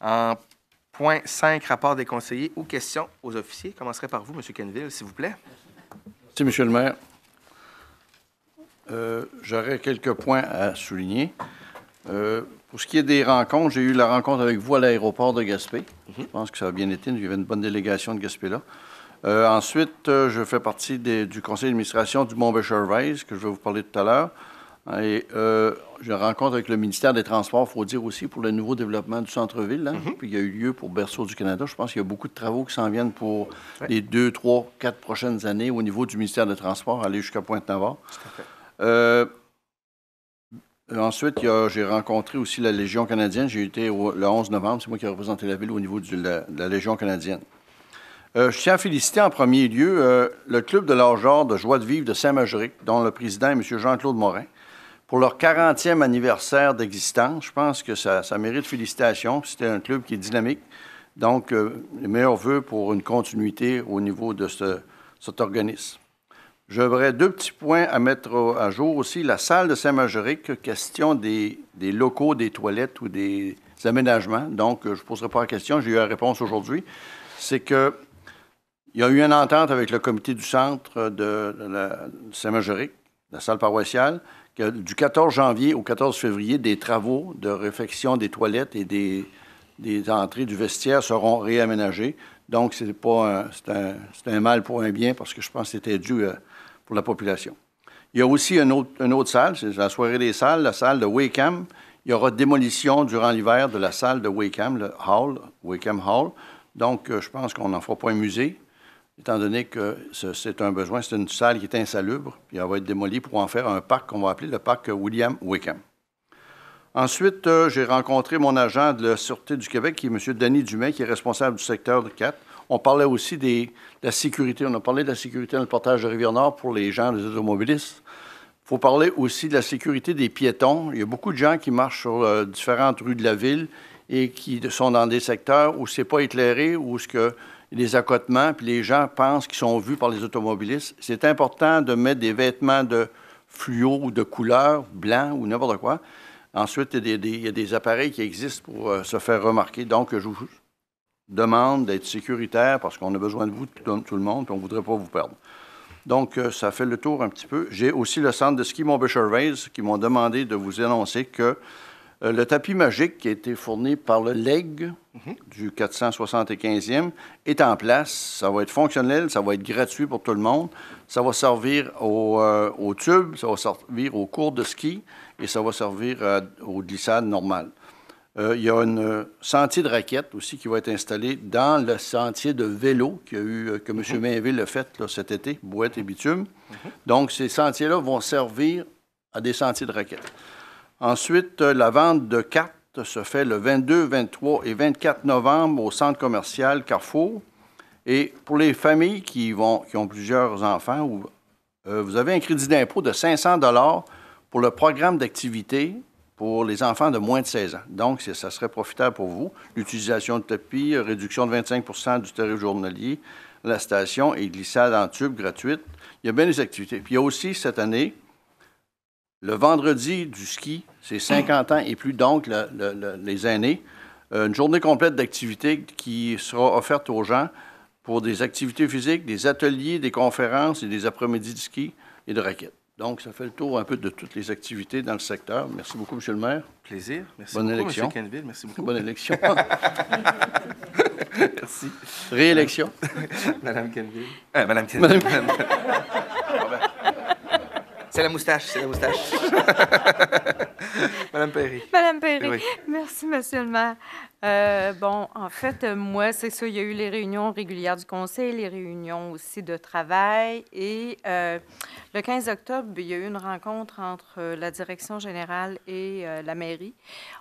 En point 5, rapport des conseillers ou questions aux officiers. Je commencerai par vous, M. Quenneville, s'il vous plaît. Merci, M. le maire. J'aurais quelques points à souligner. Pour ce qui est des rencontres, j'ai eu la rencontre avec vous à l'aéroport de Gaspé. Je pense que ça a bien été. Il y avait une bonne délégation de Gaspé là. Ensuite, je fais partie du conseil d'administration du Mont-Béchervaise, que je vais vous parler tout à l'heure. Et j'ai une rencontre avec le ministère des Transports, il faut dire aussi, pour le nouveau développement du centre-ville. Hein? Puis il y a eu lieu pour Berceau du Canada. Je pense qu'il y a beaucoup de travaux qui s'en viennent pour les 2, 3, 4 prochaines années au niveau du ministère des Transports, aller jusqu'à Pointe-Navarre. Ensuite, j'ai rencontré aussi la Légion canadienne. J'ai été le 11 novembre. C'est moi qui ai représenté la ville au niveau de la Légion canadienne. Je tiens à féliciter en premier lieu le Club de l'Âge d'or de Joie de vivre de Saint-Majoric, dont le président est M. Jean-Claude Morin, pour leur 40e anniversaire d'existence. Je pense que ça mérite félicitations. C'était un club qui est dynamique. Donc, les meilleurs vœux pour une continuité au niveau de cet organisme. J'aurais 2 petits points à mettre à jour aussi. La salle de Saint-Majoric, question des locaux, des toilettes ou des aménagements. Donc, je ne poserai pas la question. J'ai eu la réponse aujourd'hui. C'est que il y a eu une entente avec le comité du centre de Saint-Majoric, la salle paroissiale, que du 14 janvier au 14 février, des travaux de réfection des toilettes et des entrées du vestiaire seront réaménagés. Donc, c'est un mal pour un bien parce que je pense que c'était dû pour la population. Il y a aussi une autre salle, c'est la soirée des salles, la salle de Wakeham. Il y aura démolition durant l'hiver de la salle de Wakeham, le Hall, Wakeham Hall. Donc, je pense qu'on n'en fera pas un musée, étant donné que c'est un besoin. C'est une salle qui est insalubre, puis elle va être démolie pour en faire un parc qu'on va appeler le parc William Wakeham. Ensuite, j'ai rencontré mon agent de la Sûreté du Québec, qui est M. Denis Dumais, qui est responsable du secteur de 4. On parlait aussi de la sécurité. On a parlé de la sécurité dans le portage de Rivière-Nord pour les gens, les automobilistes. Il faut parler aussi de la sécurité des piétons. Il y a beaucoup de gens qui marchent sur différentes rues de la ville et qui sont dans des secteurs où ce n'est pas éclairé, où il y a des accotements, puis les gens pensent qu'ils sont vus par les automobilistes. C'est important de mettre des vêtements de fluo ou de couleur, blanc ou n'importe quoi. Ensuite, il y a des appareils qui existent pour se faire remarquer. Donc, je vous demande d'être sécuritaire parce qu'on a besoin de vous, tout le monde, puis on ne voudrait pas vous perdre. Donc, ça fait le tour un petit peu. J'ai aussi le centre de ski Mont-Béchervaise qui m'ont demandé de vous annoncer que le tapis magique qui a été fourni par le LEG du 475e est en place. Ça va être fonctionnel, ça va être gratuit pour tout le monde. Ça va servir au tube, ça va servir aux cours de ski et ça va servir aux glissades normales. Il y a un sentier de raquettes aussi qui va être installé dans le sentier de vélo que M. Mainville a fait là, cet été, Bouette et Bitume. Donc, ces sentiers-là vont servir à des sentiers de raquettes. Ensuite, la vente de cartes se fait le 22, 23 et 24 novembre au centre commercial Carrefour. Et pour les familles qui ont plusieurs enfants, vous avez un crédit d'impôt de 500 $ pour le programme d'activité pour les enfants de moins de 16 ans. Donc, ça serait profitable pour vous. L'utilisation de tapis, réduction de 25 du tarif journalier, la station et glissade en tube gratuite. Il y a bien des activités. Puis il y a aussi, cette année, le vendredi du ski, c'est 50 ans et plus, donc les aînés, une journée complète d'activités qui sera offerte aux gens pour des activités physiques, des ateliers, des conférences et des après-midi de ski et de raquettes. Donc, ça fait le tour un peu de toutes les activités dans le secteur. Merci beaucoup, M. le maire. Plaisir. Merci Bonne beaucoup, élection. M. Quenneville. Merci beaucoup. Bonne élection. Merci. Réélection. Madame Quenneville. Madame Quenneville. C'est la moustache, c'est la moustache. Madame Perry. Madame Perry. Oui. Merci, Monsieur le maire. Bon, en fait, moi, c'est ça, il y a eu les réunions régulières du conseil, les réunions aussi de travail. Et le 15 octobre, il y a eu une rencontre entre la direction générale et la mairie.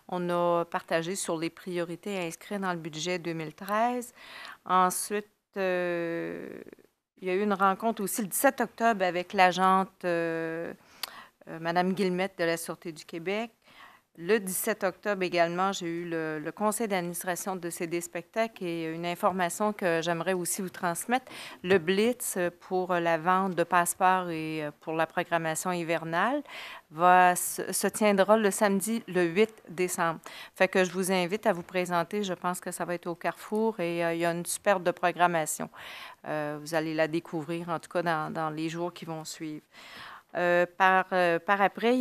On a partagé sur les priorités à inscrire dans le budget 2013. Ensuite, il y a eu une rencontre aussi le 17 octobre avec l'agente Mme Guillemette de la Sûreté du Québec. Le 17 octobre également, j'ai eu le conseil d'administration de CD Spectacle et une information que j'aimerais aussi vous transmettre. Le Blitz pour la vente de passeports et pour la programmation hivernale se tiendra le samedi, le 8 décembre. Fait que je vous invite à vous présenter. Je pense que ça va être au Carrefour et il y a une superbe de programmation. Vous allez la découvrir, en tout cas, dans les jours qui vont suivre. Par après,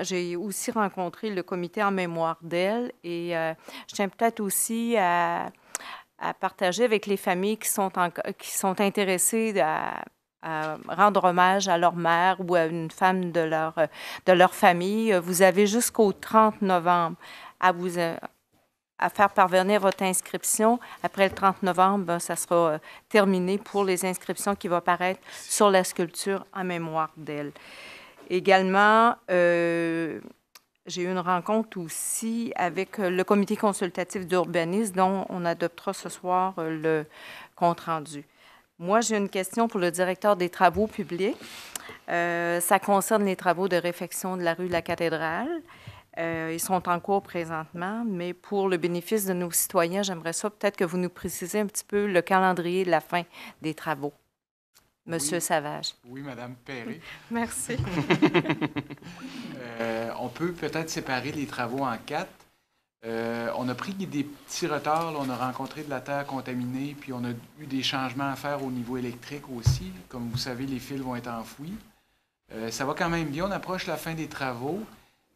j'ai aussi rencontré le comité en mémoire d'elle et je tiens peut-être aussi à partager avec les familles qui sont intéressées à rendre hommage à leur mère ou à une femme de leur famille. Vous avez jusqu'au 30 novembre à faire parvenir votre inscription. Après le 30 novembre, ça sera terminé pour les inscriptions qui vont apparaître sur la sculpture en mémoire d'elle. Également, j'ai eu une rencontre aussi avec le comité consultatif d'urbanisme dont on adoptera ce soir le compte-rendu. Moi, j'ai une question pour le directeur des travaux publics. Ça concerne les travaux de réfection de la rue de la Cathédrale. Ils sont en cours présentement, mais pour le bénéfice de nos citoyens, j'aimerais ça peut-être que vous nous précisez un petit peu le calendrier de la fin des travaux. Monsieur Savage. Oui, Madame Perret. Merci. On peut peut-être séparer les travaux en 4. On a pris des petits retards. Là. On a rencontré de la terre contaminée, puis on a eu des changements à faire au niveau électrique aussi. Comme vous savez, les fils vont être enfouis. Ça va quand même bien. On approche la fin des travaux.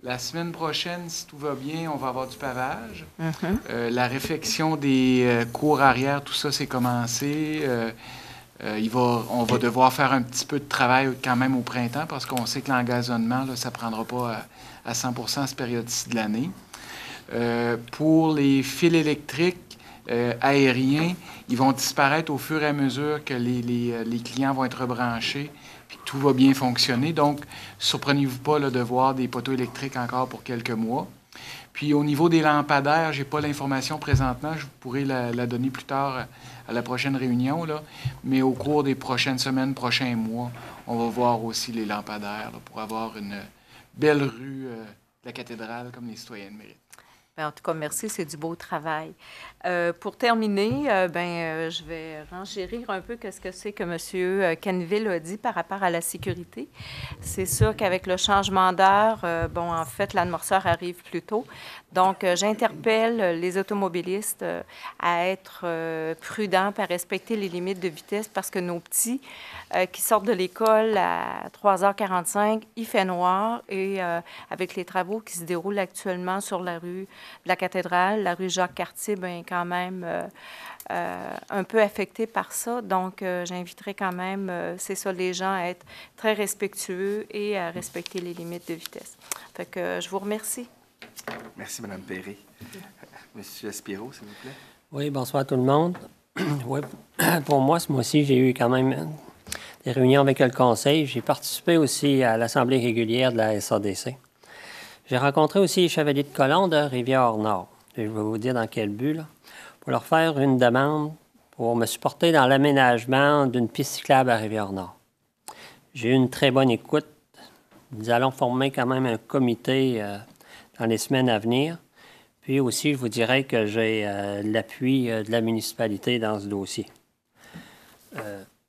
La semaine prochaine, si tout va bien, on va avoir du pavage. La réfection des cours arrière, tout ça, c'est commencé. On va devoir faire un petit peu de travail quand même au printemps parce qu'on sait que l'engazonnement, là, ça ne prendra pas à 100% à cette période-ci de l'année. Pour les fils électriques aériens, ils vont disparaître au fur et à mesure que les clients vont être rebranchés puis que tout va bien fonctionner. Donc, surprenez-vous pas là, de voir des poteaux électriques encore pour quelques mois. Puis, au niveau des lampadaires, je n'ai pas l'information présentement. Je pourrai la donner plus tard à la prochaine réunion. Là. Mais au cours des prochaines semaines, prochains mois, on va voir aussi les lampadaires là, pour avoir une belle rue de la cathédrale comme les citoyens le méritent. Bien, en tout cas, merci, c'est du beau travail. Pour terminer, je vais renchérir un peu ce que c'est que M. Quenneville a dit par rapport à la sécurité. C'est sûr qu'avec le changement d'heure, en fait, l'amorceur arrive plus tôt. Donc, j'interpelle les automobilistes à être prudents, à respecter les limites de vitesse parce que nos petits qui sortent de l'école à 3h45, il fait noir et avec les travaux qui se déroulent actuellement sur la rue de la Cathédrale, la rue Jacques-Cartier, bien, quand même un peu affectés par ça. Donc, j'inviterai quand même, c'est ça, les gens à être très respectueux et à respecter les limites de vitesse. Fait que je vous remercie. Merci, Mme Perret. Monsieur Aspiro, s'il vous plaît. Oui, bonsoir tout le monde. Oui, pour moi, ce mois-ci, j'ai eu quand même des réunions avec le conseil. J'ai participé aussi à l'assemblée régulière de la SADC. J'ai rencontré aussi les chevaliers de colon de Rivière-Nord. Je vais vous dire dans quel but, là. Pour leur faire une demande pour me supporter dans l'aménagement d'une piste cyclable à Rivière-Nord. J'ai eu une très bonne écoute. Nous allons former quand même un comité dans les semaines à venir. Puis aussi, je vous dirais que j'ai l'appui de la municipalité dans ce dossier.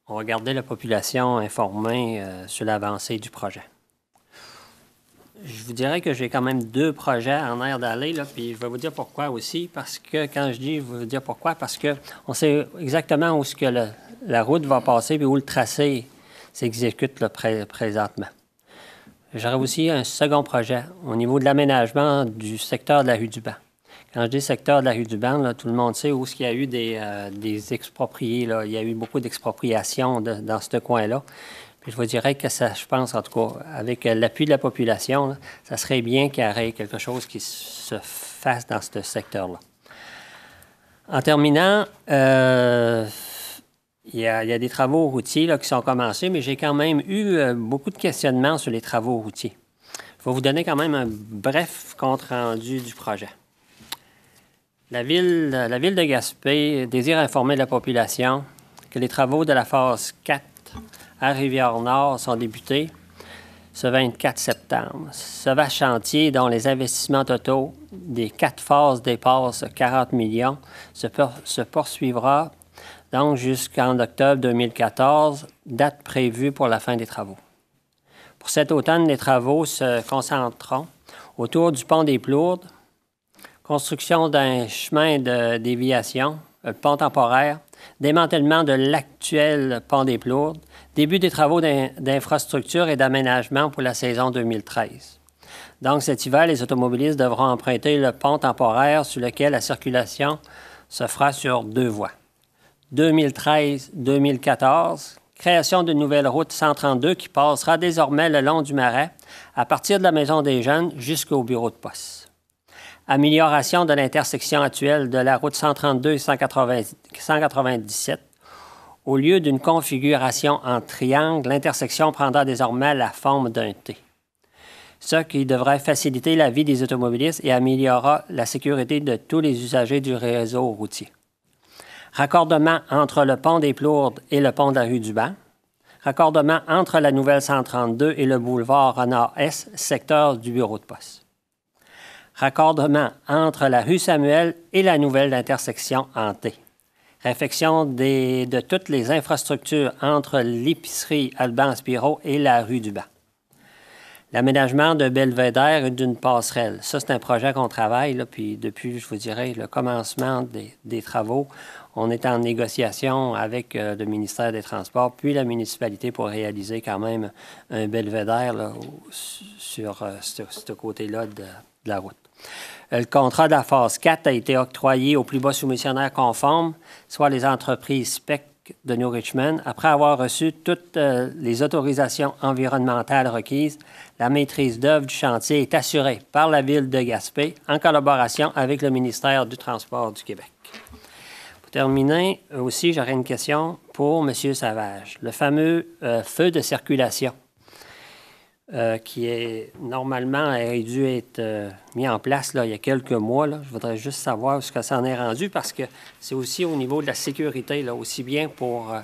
On va garder la population informée sur l'avancée du projet. Je vous dirais que j'ai quand même 2 projets en air d'aller, là, puis je vais vous dire pourquoi aussi, parce que quand je dis, je vais vous dire pourquoi, parce qu'on sait exactement où ce que la route va passer et où le tracé s'exécute là, présentement. J'aurais aussi un second projet au niveau de l'aménagement du secteur de la rue du Banc. Quand je dis secteur de la rue du Banc, là, tout le monde sait où il y a eu des expropriés. Là. Il y a eu beaucoup d'expropriations dans ce coin-là. Puis je vous dirais que ça, je pense, en tout cas, avec l'appui de la population, là, ça serait bien qu'il y ait quelque chose qui se fasse dans ce secteur-là. En terminant, il y a des travaux routiers là, qui sont commencés, mais j'ai quand même eu beaucoup de questionnements sur les travaux routiers. Je vais vous donner quand même un bref compte-rendu du projet. La ville de Gaspé désire informer la population que les travaux de la phase 4 à Rivière-Nord sont débutés ce 24 septembre. Ce vaste chantier, dont les investissements totaux des 4 phases dépassent 40 millions, se poursuivra donc jusqu'en octobre 2014, date prévue pour la fin des travaux. Pour cet automne, les travaux se concentreront autour du pont des Plourdes, construction d'un chemin de déviation, le pont temporaire, démantèlement de l'actuel pont des Plourdes, début des travaux d'infrastructure et d'aménagement pour la saison 2013. Donc, cet hiver, les automobilistes devront emprunter le pont temporaire sur lequel la circulation se fera sur 2 voies. 2013-2014, création d'une nouvelle route 132 qui passera désormais le long du Marais, à partir de la Maison des Jeunes jusqu'au bureau de poste. Amélioration de l'intersection actuelle de la route 132 et 197. Au lieu d'une configuration en triangle, l'intersection prendra désormais la forme d'un T. Ce qui devrait faciliter la vie des automobilistes et améliorera la sécurité de tous les usagers du réseau routier. Raccordement entre le pont des Plourdes et le pont de la rue du Banc. Raccordement entre la nouvelle 132 et le boulevard Renard-Est, secteur du bureau de poste. Raccordement entre la rue Samuel et la nouvelle intersection en T. Réfection de toutes les infrastructures entre l'épicerie Alban Spiro et la rue du Banc. L'aménagement de belvédère et d'une passerelle. Ça, c'est un projet qu'on travaille, là, puis depuis, je vous dirais, le commencement des travaux, on est en négociation avec le ministère des Transports, puis la municipalité pour réaliser quand même un belvédère là, sur ce côté-là de la route. Le contrat de la phase 4 a été octroyé aux plus bas soumissionnaires conformes, soit les entreprises SPEC de New Richmond. Après avoir reçu toutes les autorisations environnementales requises, la maîtrise d'œuvre du chantier est assurée par la Ville de Gaspé en collaboration avec le ministère du Transport du Québec. Pour terminer, aussi, j'aurais une question pour M. Savage. Le fameux feu de circulation qui est normalement a dû être mis en place là, il y a quelques mois. Là. Je voudrais juste savoir ce que ça en est rendu parce que c'est aussi au niveau de la sécurité, là, aussi bien pour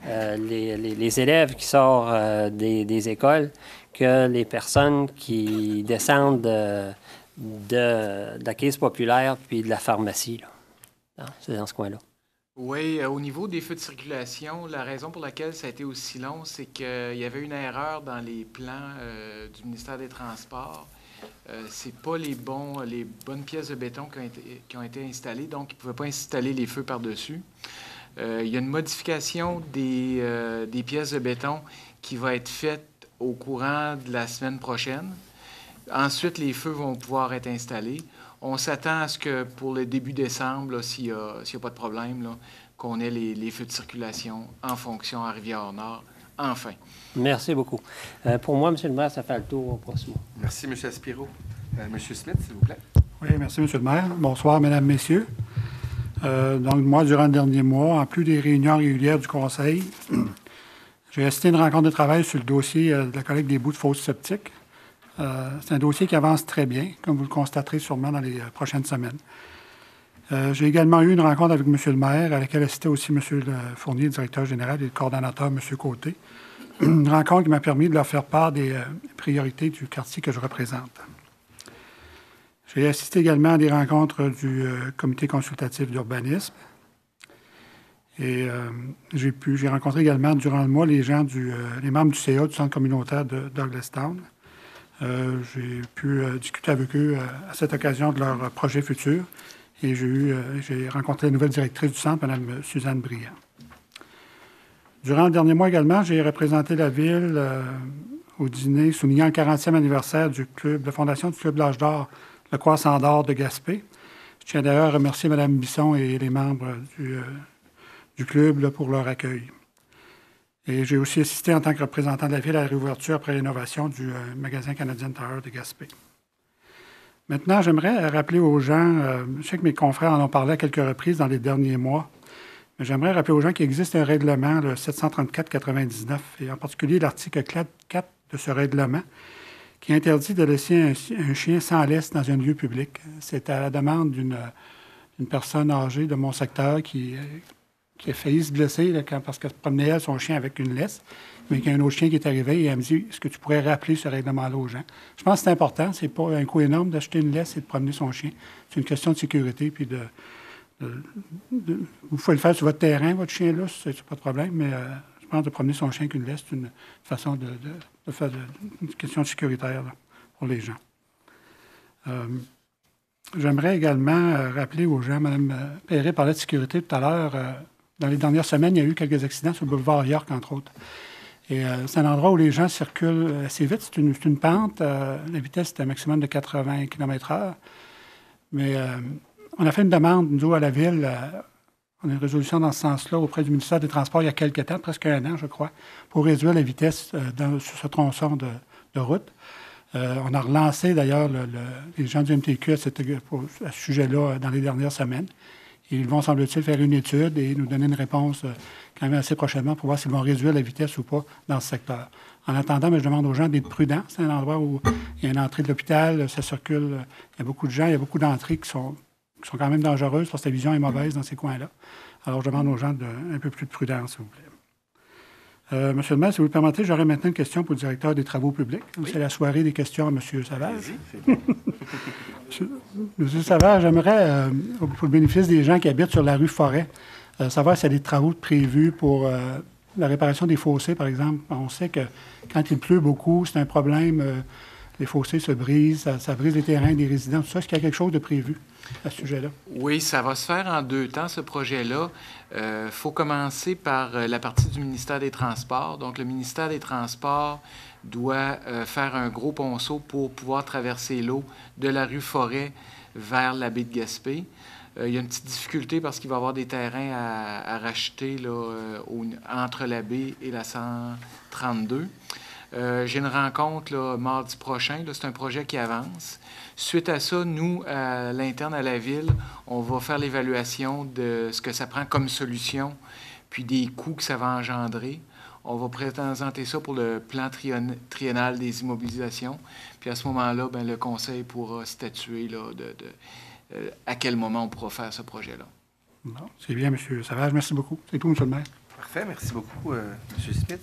les élèves qui sortent des écoles que les personnes qui descendent de la caisse populaire puis de la pharmacie. Là. C'est dans ce coin-là. Oui, au niveau des feux de circulation, la raison pour laquelle ça a été aussi long, c'est qu'il y avait une erreur dans les plans du ministère des Transports. C'est pas les bonnes pièces de béton qui ont été installées, donc ils ne pouvaient pas installer les feux par-dessus. Il y a une modification des pièces de béton qui va être faite au courant de la semaine prochaine. Ensuite, les feux vont pouvoir être installés. On s'attend à ce que pour le début décembre, là, s'il n'y a pas de problème, là, qu'on ait les feux de circulation en fonction à Rivière-Nord, enfin. Merci beaucoup. Pour moi, M. le maire, ça fait le tour pour ce mois. Merci, M. Aspiro. M. Smith, s'il vous plaît. Oui, merci, M. le maire. Bonsoir, Mesdames, Messieurs. Donc, moi, durant le dernier mois, en plus des réunions régulières du Conseil, j'ai assisté à une rencontre de travail sur le dossier de la collecte des bouts de fosses septiques. C'est un dossier qui avance très bien, comme vous le constaterez sûrement dans les prochaines semaines. J'ai également eu une rencontre avec M. le maire, à laquelle assistait aussi M. le Fournier, directeur général, et le coordonnateur, M. Côté. Une rencontre qui m'a permis de leur faire part des priorités du quartier que je représente. J'ai assisté également à des rencontres du comité consultatif d'urbanisme. Et j'ai rencontré également durant le mois les membres du CA du centre communautaire de Douglastown. J'ai pu discuter avec eux à cette occasion de leurs projets futurs et j'ai rencontré la nouvelle directrice du centre, Mme Suzanne Briand. Durant le dernier mois également, j'ai représenté la Ville au dîner soulignant le 40e anniversaire de la fondation du Club de l'Âge d'Or, le Croissant d'Or de Gaspé. Je tiens d'ailleurs à remercier Mme Bisson et les membres du club là, pour leur accueil. Et j'ai aussi assisté en tant que représentant de la Ville à la réouverture après rénovation du magasin Canadian Tire de Gaspé. Maintenant, j'aimerais rappeler aux gens, je sais que mes confrères en ont parlé à quelques reprises dans les derniers mois, mais j'aimerais rappeler aux gens qu'il existe un règlement, le 734-99, et en particulier l'article 4 de ce règlement, qui interdit de laisser un chien sans laisse dans un lieu public. C'est à la demande d'une personne âgée de mon secteur qui qui a failli se blesser là, parce qu'elle promenait elle, son chien avec une laisse, mais qu'il y a un autre chien qui est arrivé et elle me dit « Est-ce que tu pourrais rappeler ce règlement-là aux gens? » Je pense que c'est important. C'est pas un coût énorme d'acheter une laisse et de promener son chien. C'est une question de sécurité. Puis vous pouvez le faire sur votre terrain, votre chien là, c'est pas de problème, mais je pense de promener son chien avec une laisse, c'est une façon de faire une question sécuritaire là, pour les gens. J'aimerais également rappeler aux gens, Mme Perret parlait de sécurité tout à l'heure. Dans les dernières semaines, il y a eu quelques accidents sur le boulevard York, entre autres. Et c'est un endroit où les gens circulent assez vite. C'est une pente. La vitesse est un maximum de 80 km/h. Mais on a fait une demande, nous, à la Ville. On a une résolution dans ce sens-là auprès du ministère des Transports il y a quelques temps, presque un an, je crois, pour réduire la vitesse sur ce tronçon de route. On a relancé, d'ailleurs, les gens du MTQ à ce sujet-là dans les dernières semaines. Et ils vont, semble-t-il, faire une étude et nous donner une réponse quand même assez prochainement pour voir s'ils vont réduire la vitesse ou pas dans ce secteur. En attendant, je demande aux gens d'être prudents. C'est un endroit où il y a une entrée de l'hôpital, ça circule, il y a beaucoup de gens, il y a beaucoup d'entrées qui sont quand même dangereuses parce que la vision est mauvaise dans ces coins-là. Alors, je demande aux gens un peu plus de prudence, s'il vous plaît. Monsieur le maire, si vous le permettez, j'aurais maintenant une question pour le directeur des Travaux publics. Oui. C'est la soirée des questions à M. Savage. Monsieur Savage, j'aimerais, pour le bénéfice des gens qui habitent sur la rue Forêt, savoir s'il y a des travaux prévus pour la réparation des fossés, par exemple. On sait que quand il pleut beaucoup, c'est un problème. Les fossés se brisent, ça brise les terrains des résidents, tout ça. Est-ce qu'il y a quelque chose de prévu à ce sujet-là? Oui, ça va se faire en 2 temps, ce projet-là. Il faut commencer par la partie du ministère des Transports. Donc, le ministère des Transports doit faire un gros ponceau pour pouvoir traverser l'eau de la rue Forêt vers la baie de Gaspé. Il y a une petite difficulté parce qu'il va y avoir des terrains à racheter là, entre la baie et la 132. J'ai une rencontre là, mardi prochain. C'est un projet qui avance. Suite à ça, nous, à l'interne à la Ville, on va faire l'évaluation de ce que ça prend comme solution, puis des coûts que ça va engendrer. On va présenter ça pour le plan triennal des immobilisations. Puis à ce moment-là, le Conseil pourra statuer là, à quel moment on pourra faire ce projet-là. Bon, c'est bien, M. Savage. Merci beaucoup. C'est tout, M. le maire. Parfait. Merci beaucoup, M. Smith.